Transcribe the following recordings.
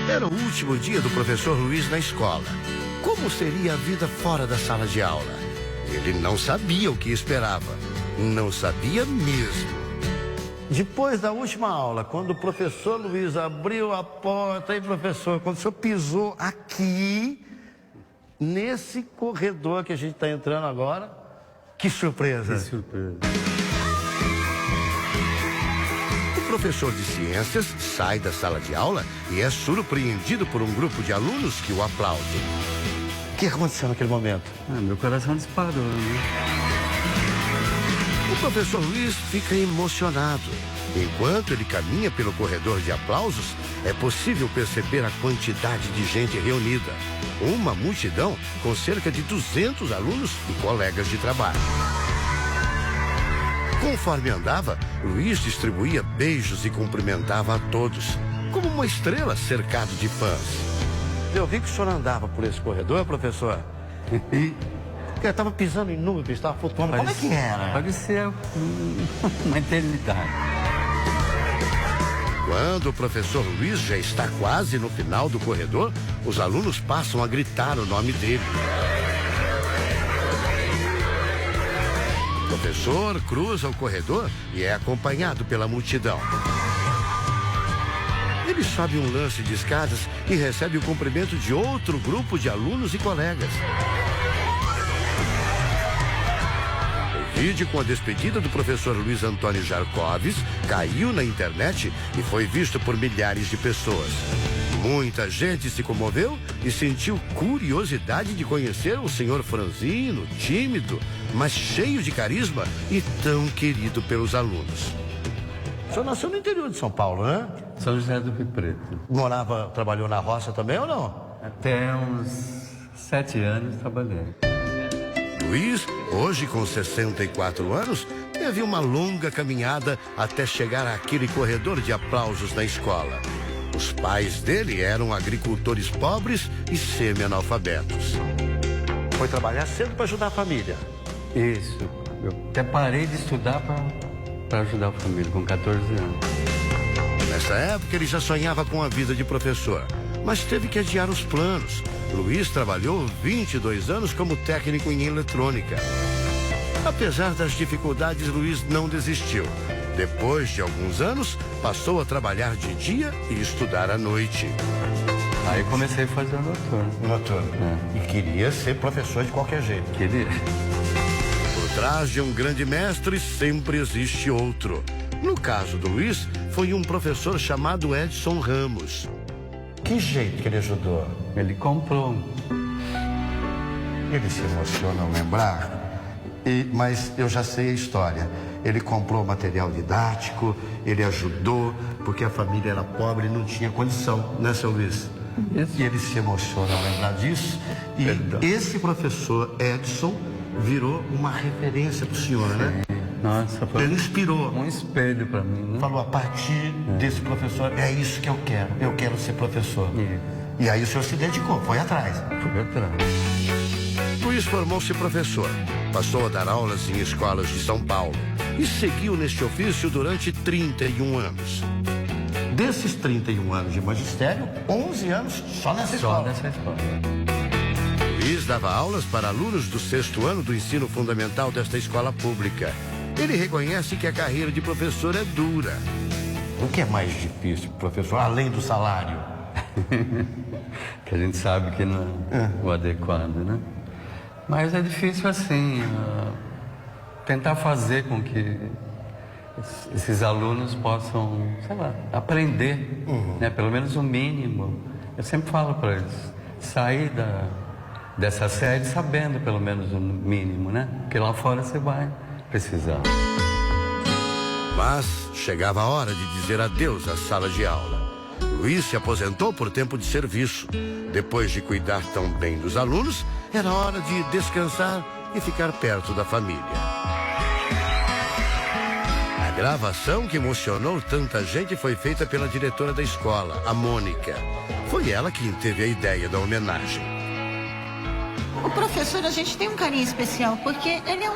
Era o último dia do professor Luiz na escola. Como seria a vida fora da sala de aula? Ele não sabia o que esperava. Não sabia mesmo. Depois da última aula, quando o professor Luiz abriu a porta, aí, professor, quando o senhor pisou aqui, nesse corredor que a gente está entrando agora, que surpresa! Que surpresa! O professor de ciências sai da sala de aula e é surpreendido por um grupo de alunos que o aplaudem. O que aconteceu naquele momento? Meu coração disparou, né? O professor Luiz fica emocionado. Enquanto ele caminha pelo corredor de aplausos, é possível perceber a quantidade de gente reunida. Uma multidão com cerca de 200 alunos e colegas de trabalho. Conforme andava, Luiz distribuía beijos e cumprimentava a todos, como uma estrela cercado de fãs. Eu vi que o senhor andava por esse corredor, professor, e eu estava pisando em nuvens, estava flutuando. Como é que era? Parecia uma eternidade. Quando o professor Luiz já está quase no final do corredor, os alunos passam a gritar o nome dele. O professor cruza o corredor e é acompanhado pela multidão. Ele sobe um lance de escadas e recebe o cumprimento de outro grupo de alunos e colegas. O vídeo com a despedida do professor Luiz Antônio Jarcoves caiu na internet e foi visto por milhares de pessoas. Muita gente se comoveu e sentiu curiosidade de conhecer o senhor franzino, tímido, mas cheio de carisma e tão querido pelos alunos. O senhor nasceu no interior de São Paulo, né? São José do Rio Preto. Trabalhou na roça também ou não? Até uns 7 anos trabalhei. Luiz, hoje com 64 anos, teve uma longa caminhada até chegar àquele corredor de aplausos na escola. Os pais dele eram agricultores pobres e semi-analfabetos. Foi trabalhar cedo para ajudar a família? Isso. Eu até parei de estudar para ajudar a família, com 14 anos. Nessa época, ele já sonhava com a vida de professor, mas teve que adiar os planos. Luiz trabalhou 22 anos como técnico em eletrônica. Apesar das dificuldades, Luiz não desistiu. Depois de alguns anos, passou a trabalhar de dia e estudar à noite. Aí comecei a fazer noturno. Noturno. E queria ser professor de qualquer jeito. Queria. Por trás de um grande mestre, sempre existe outro. No caso do Luiz, foi um professor chamado Edson Ramos. Que jeito que ele ajudou? Ele comprou. Ele se emociona ao lembrar, mas eu já sei a história. Ele comprou material didático, ele ajudou, porque a família era pobre e não tinha condição, né, seu Luiz? Isso. E ele se emociona ao lembrar disso. E Perdão. Esse professor Edson virou uma referência para o senhor, né? Nossa, foi Ele inspirou. um espelho para mim, né? Falou, a partir desse professor, é isso que eu quero ser professor. E aí o senhor se dedicou, foi atrás. Foi atrás. Luiz formou-se professor, passou a dar aulas em escolas de São Paulo e seguiu neste ofício durante 31 anos. Desses 31 anos de magistério, 11 anos só nessa escola. Só nessa escola. Luiz dava aulas para alunos do 6º ano do ensino fundamental desta escola pública. Ele reconhece que a carreira de professor é dura. O que é mais difícil, professor, além do salário? Que a gente sabe que não é o adequado, né? Mas é difícil assim, tentar fazer com que esses alunos possam, sei lá, aprender, né? Pelo menos o mínimo. Eu sempre falo para eles, sair dessa série sabendo pelo menos o mínimo, né? Porque lá fora você vai precisar. Mas chegava a hora de dizer adeus à sala de aula. Luiz se aposentou por tempo de serviço. Depois de cuidar tão bem dos alunos, era hora de descansar e ficar perto da família. A gravação que emocionou tanta gente foi feita pela diretora da escola, a Mônica. Foi ela quem teve a ideia da homenagem. O professor, a gente tem um carinho especial, porque ele é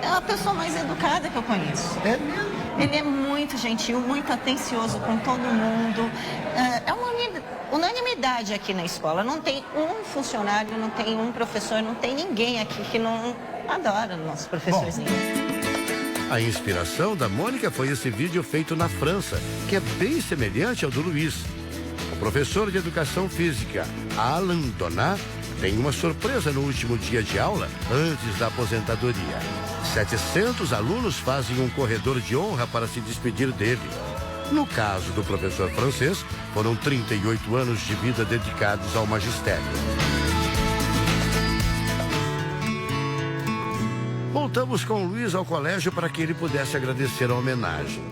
a pessoa mais educada que eu conheço. É mesmo? Ele é muito muito gentil, muito atencioso com todo mundo. É uma unanimidade aqui na escola. Não tem um funcionário, não tem um professor, não tem ninguém aqui que não adora nossos professorzinhos. A inspiração da Mônica foi esse vídeo feito na França, que é bem semelhante ao do Luiz. O professor de educação física, Alain Donat, tem uma surpresa no último dia de aula, antes da aposentadoria. 700 alunos fazem um corredor de honra para se despedir dele. No caso do professor francês, foram 38 anos de vida dedicados ao magistério. Voltamos com o Luiz ao colégio para que ele pudesse agradecer a homenagem.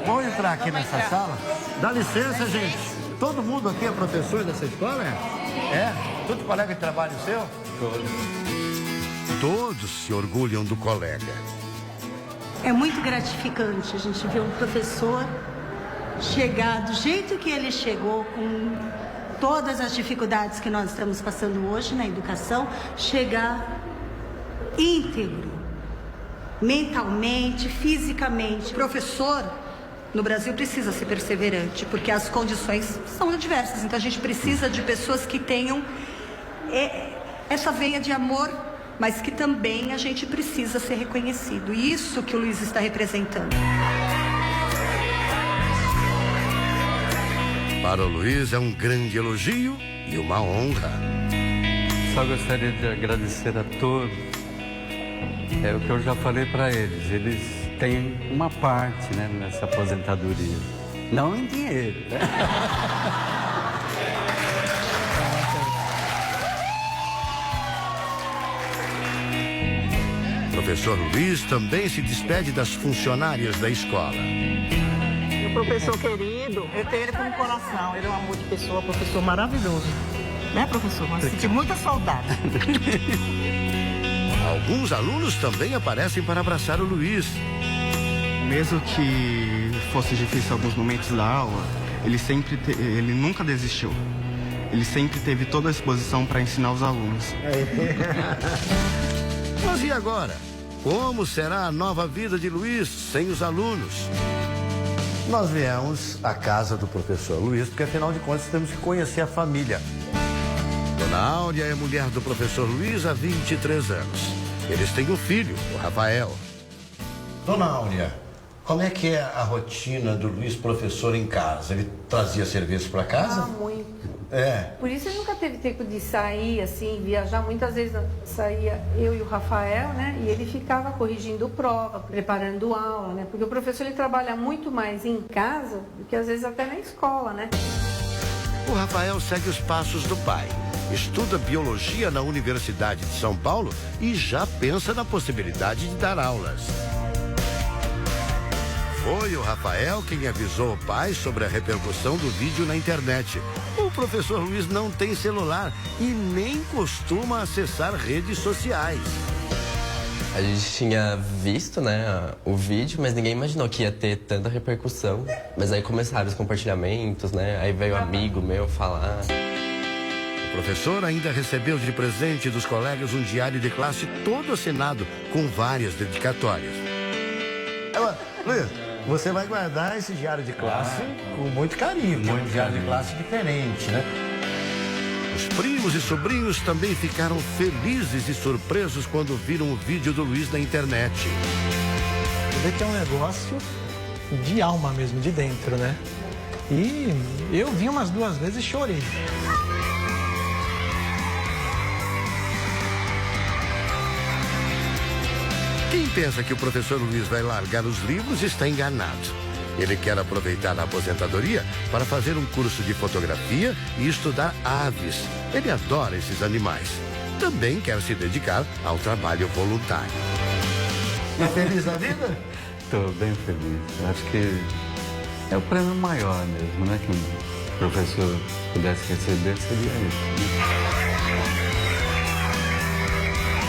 Vamos entrar aqui nessa sala? Dá licença, gente. Todo mundo aqui é professor dessa escola, é? Tudo colega de trabalho seu? Todos se orgulham do colega. É muito gratificante a gente ver um professor chegar do jeito que ele chegou, com todas as dificuldades que nós estamos passando hoje na educação, chegar íntegro, mentalmente, fisicamente. O professor no Brasil precisa ser perseverante, porque as condições são adversas. Então a gente precisa de pessoas que tenham essa veia de amor, mas que também a gente precisa ser reconhecido. E isso que o Luiz está representando. Para o Luiz é um grande elogio e uma honra. Só gostaria de agradecer a todos. É o que eu já falei para eles. Eles têm uma parte, né, nessa aposentadoria. Não em dinheiro, né? O professor Luiz também se despede das funcionárias da escola. Meu professor querido, eu tenho ele como coração. Ele é um amor de pessoa, professor maravilhoso. Né, professor? Mas senti muita saudade. Alguns alunos também aparecem para abraçar o Luiz. Mesmo que fosse difícil alguns momentos da aula, ele nunca desistiu. Ele sempre teve toda a disposição para ensinar os alunos. Mas e agora? Como será a nova vida de Luiz sem os alunos? Nós viemos à casa do professor Luiz, porque afinal de contas temos que conhecer a família. Dona Áurea é mulher do professor Luiz há 23 anos. Eles têm um filho, o Rafael. Dona Áurea, como é que é a rotina do Luiz professor em casa? Ele trazia serviço para casa? Muito. É. Por isso ele nunca teve tempo de sair, assim, viajar. Muitas vezes saía eu e o Rafael, né? E ele ficava corrigindo prova, preparando aula, né? Porque o professor ele trabalha muito mais em casa do que às vezes até na escola, né? O Rafael segue os passos do pai. Estuda biologia na Universidade de São Paulo e já pensa na possibilidade de dar aulas. Foi o Rafael quem avisou o pai sobre a repercussão do vídeo na internet. O professor Luiz não tem celular e nem costuma acessar redes sociais. A gente tinha visto, né, o vídeo, mas ninguém imaginou que ia ter tanta repercussão. Mas aí começaram os compartilhamentos, né? Aí veio um amigo meu falar. O professor ainda recebeu de presente dos colegas um diário de classe todo assinado, com várias dedicatórias. Luiz, você vai guardar esse diário de classe com muito carinho, que é um diário de classe diferente, né? Os primos e sobrinhos também ficaram felizes e surpresos quando viram o vídeo do Luiz na internet. Você vê que é um negócio de alma mesmo, de dentro, né? E eu vi umas 2 vezes e chorei. Quem pensa que o professor Luiz vai largar os livros está enganado. Ele quer aproveitar a aposentadoria para fazer um curso de fotografia e estudar aves. Ele adora esses animais. Também quer se dedicar ao trabalho voluntário. É feliz na vida? Estou bem feliz. Acho que é o prêmio maior mesmo, né? Que um professor pudesse receber seria isso.